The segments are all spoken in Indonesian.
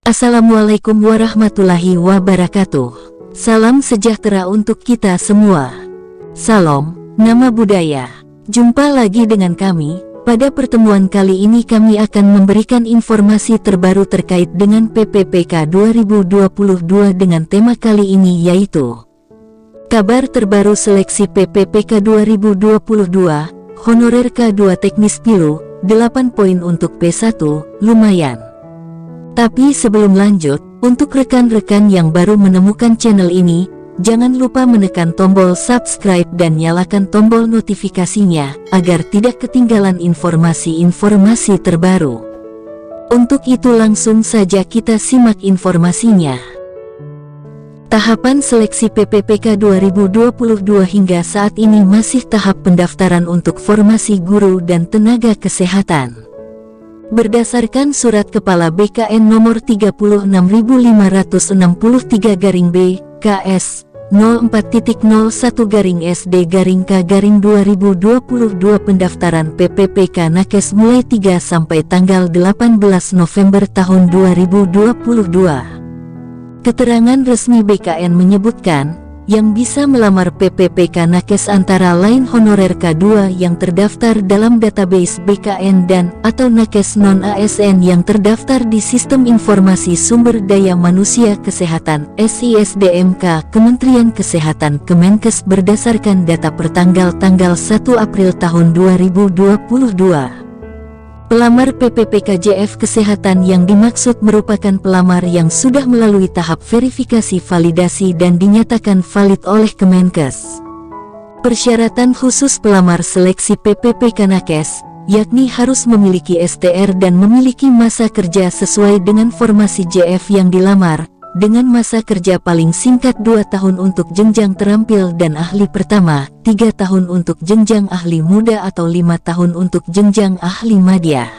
Assalamualaikum warahmatullahi wabarakatuh. Salam sejahtera untuk kita semua. Salam, nama budaya. Jumpa lagi dengan kami. Pada pertemuan kali ini kami akan memberikan informasi terbaru terkait dengan PPPK 2022 dengan tema kali ini yaitu kabar terbaru seleksi PPPK 2022, honorer K2 teknis pilu, 8 poin untuk P1, lumayan. Tapi sebelum lanjut, untuk rekan-rekan yang baru menemukan channel ini, jangan lupa menekan tombol subscribe dan nyalakan tombol notifikasinya, agar tidak ketinggalan informasi-informasi terbaru. Untuk itu langsung saja kita simak informasinya. Tahapan seleksi PPPK 2022 hingga saat ini masih tahap pendaftaran untuk formasi guru dan tenaga kesehatan. Berdasarkan Surat Kepala BKN Nomor 36563-B, KS 04.01-SD-K-2022 pendaftaran PPPK Nakes mulai 3 sampai tanggal 18 November tahun 2022. Keterangan resmi BKN menyebutkan, yang bisa melamar PPPK Nakes antara lain honorer K2 yang terdaftar dalam database BKN dan atau Nakes non-ASN yang terdaftar di Sistem Informasi Sumber Daya Manusia Kesehatan (SISDMK) Kementerian Kesehatan Kemenkes berdasarkan data pertanggal 1 April tahun 2022. Pelamar PPPK JF Kesehatan yang dimaksud merupakan pelamar yang sudah melalui tahap verifikasi validasi dan dinyatakan valid oleh Kemenkes. Persyaratan khusus pelamar seleksi PPPK Nakes, yakni harus memiliki STR dan memiliki masa kerja sesuai dengan formasi JF yang dilamar, dengan masa kerja paling singkat 2 tahun untuk jenjang terampil dan ahli pertama, 3 tahun untuk jenjang ahli muda atau 5 tahun untuk jenjang ahli madya.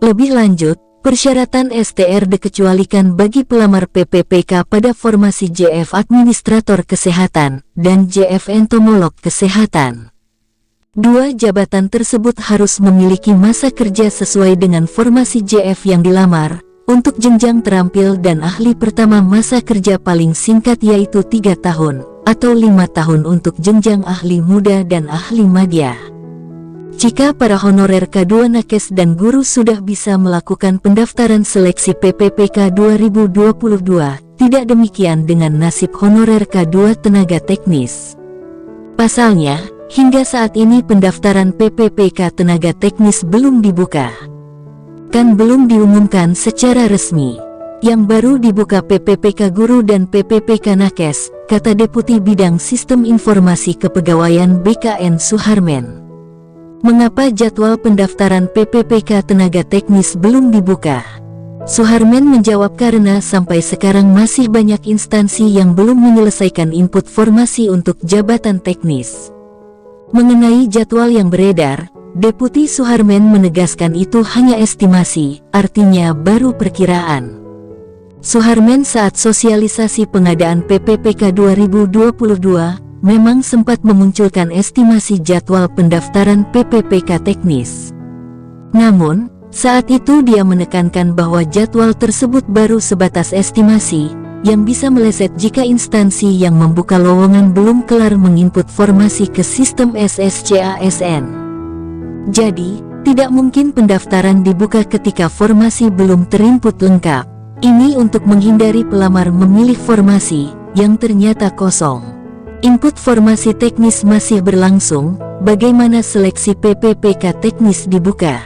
Lebih lanjut, persyaratan STR dikecualikan bagi pelamar PPPK pada formasi JF Administrator Kesehatan dan JF Entomolog Kesehatan. Dua jabatan tersebut harus memiliki masa kerja sesuai dengan formasi JF yang dilamar. Untuk jenjang terampil dan ahli pertama masa kerja paling singkat yaitu 3 tahun, atau 5 tahun untuk jenjang ahli muda dan ahli madya. Jika para honorer K2 Nakes dan guru sudah bisa melakukan pendaftaran seleksi PPPK 2022, tidak demikian dengan nasib honorer K2 tenaga teknis. Pasalnya, hingga saat ini pendaftaran PPPK tenaga teknis belum dibuka. Kan belum diumumkan secara resmi. Yang baru dibuka PPPK Guru dan PPPK Nakes, kata Deputi Bidang Sistem Informasi Kepegawaian BKN Suharmen. Mengapa jadwal pendaftaran PPPK tenaga teknis belum dibuka? Suharmen menjawab karena sampai sekarang masih banyak instansi yang belum menyelesaikan input formasi untuk jabatan teknis. Mengenai jadwal yang beredar, Deputi Suharmen menegaskan itu hanya estimasi, artinya baru perkiraan. Suharmen saat sosialisasi pengadaan PPPK 2022, memang sempat memunculkan estimasi jadwal pendaftaran PPPK teknis. Namun, saat itu dia menekankan bahwa jadwal tersebut baru sebatas estimasi, yang bisa meleset jika instansi yang membuka lowongan belum kelar menginput formasi ke sistem SSCASN. Jadi, tidak mungkin pendaftaran dibuka ketika formasi belum terinput lengkap. Ini untuk menghindari pelamar memilih formasi yang ternyata kosong. Input formasi teknis masih berlangsung, bagaimana seleksi PPPK teknis dibuka?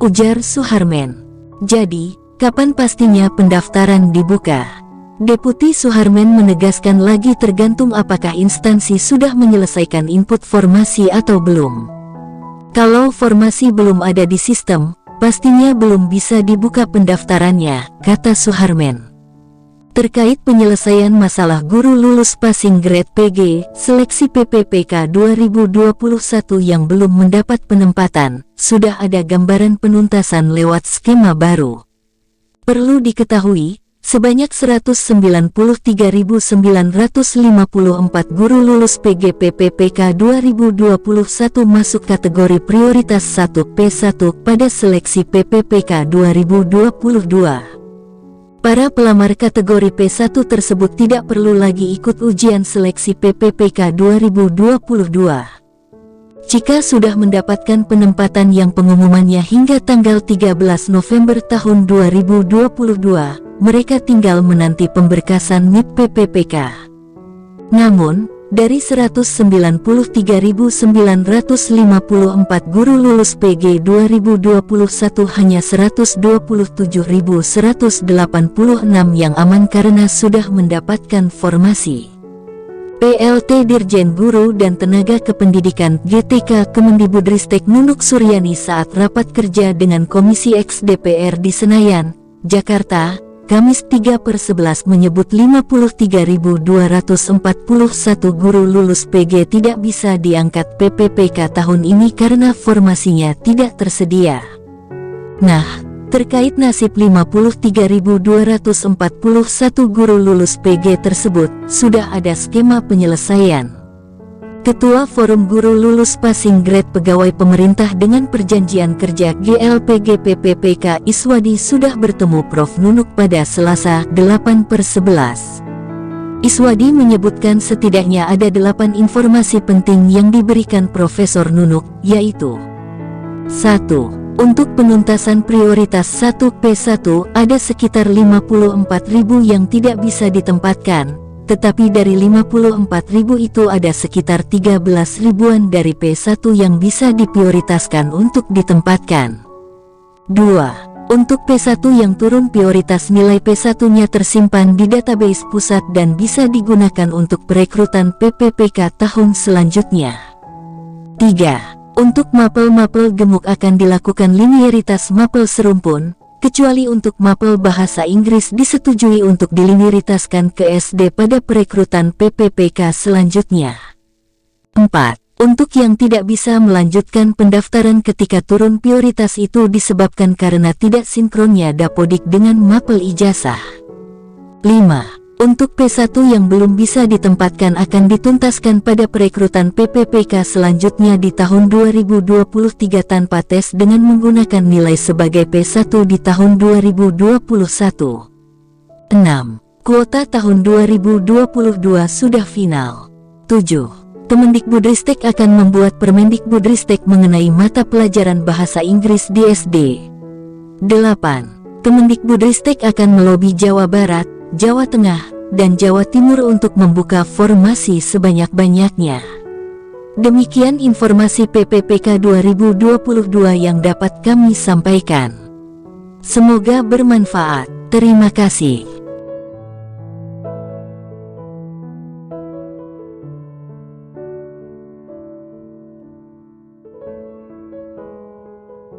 Ujar Suharmen. Jadi, kapan pastinya pendaftaran dibuka? Deputi Suharmen menegaskan lagi tergantung apakah instansi sudah menyelesaikan input formasi atau belum. Kalau formasi belum ada di sistem, pastinya belum bisa dibuka pendaftarannya, kata Suharmen. Terkait penyelesaian masalah guru lulus passing grade PG, seleksi PPPK 2021 yang belum mendapat penempatan, sudah ada gambaran penuntasan lewat skema baru. Perlu diketahui, Sebanyak 193.954 guru lulus PGP-PPK 2021 masuk kategori prioritas 1P1 pada seleksi PPPK 2022. Para pelamar kategori P1 tersebut tidak perlu lagi ikut ujian seleksi PPPK 2022. Jika sudah mendapatkan penempatan yang pengumumannya hingga tanggal 13 November tahun 2022, mereka tinggal menanti pemberkasan NIP PPPK. Namun, dari 193.954 guru lulus PG 2021 hanya 127.186 yang aman karena sudah mendapatkan formasi. PLT Dirjen Guru dan Tenaga Kependidikan GTK Kemendibudristek Nunuk Suryani saat rapat kerja dengan Komisi X DPR di Senayan, Jakarta, Kamis 3/11 menyebut 53.241 guru lulus PG tidak bisa diangkat PPPK tahun ini karena formasinya tidak tersedia. Nah, terkait nasib 53.241 guru lulus PG tersebut, sudah ada skema penyelesaian. Ketua Forum Guru Lulus Passing Grade Pegawai Pemerintah dengan Perjanjian Kerja GLPG PPPK Iswadi sudah bertemu Prof. Nunuk pada Selasa 8/11. Iswadi menyebutkan setidaknya ada 8 informasi penting yang diberikan Profesor Nunuk, yaitu 1. Untuk penuntasan prioritas 1P1 ada sekitar 54.000 yang tidak bisa ditempatkan, tetapi dari 54.000 itu ada sekitar 13.000-an dari P1 yang bisa diprioritaskan untuk ditempatkan. 2. Untuk P1 yang turun prioritas nilai P1-nya tersimpan di database pusat dan bisa digunakan untuk perekrutan PPPK tahun selanjutnya. 3. Untuk mapel-mapel gemuk akan dilakukan linearitas mapel serumpun, kecuali untuk mapel bahasa Inggris disetujui untuk dilinearitaskan ke SD pada perekrutan PPPK selanjutnya. 4. Untuk yang tidak bisa melanjutkan pendaftaran ketika turun prioritas itu disebabkan karena tidak sinkronnya dapodik dengan mapel ijazah. 5. Untuk P1 yang belum bisa ditempatkan akan dituntaskan pada perekrutan PPPK selanjutnya di tahun 2023 tanpa tes dengan menggunakan nilai sebagai P1 di tahun 2021. 6. Kuota tahun 2022 sudah final. 7. Kemendikbudristek akan membuat Permendikbudristek mengenai mata pelajaran bahasa Inggris di SD. 8. Kemendikbudristek akan melobi Jawa Barat, Jawa Tengah, dan Jawa Timur untuk membuka formasi sebanyak-banyaknya. Demikian informasi PPPK 2022 yang dapat kami sampaikan. Semoga bermanfaat. Terima kasih.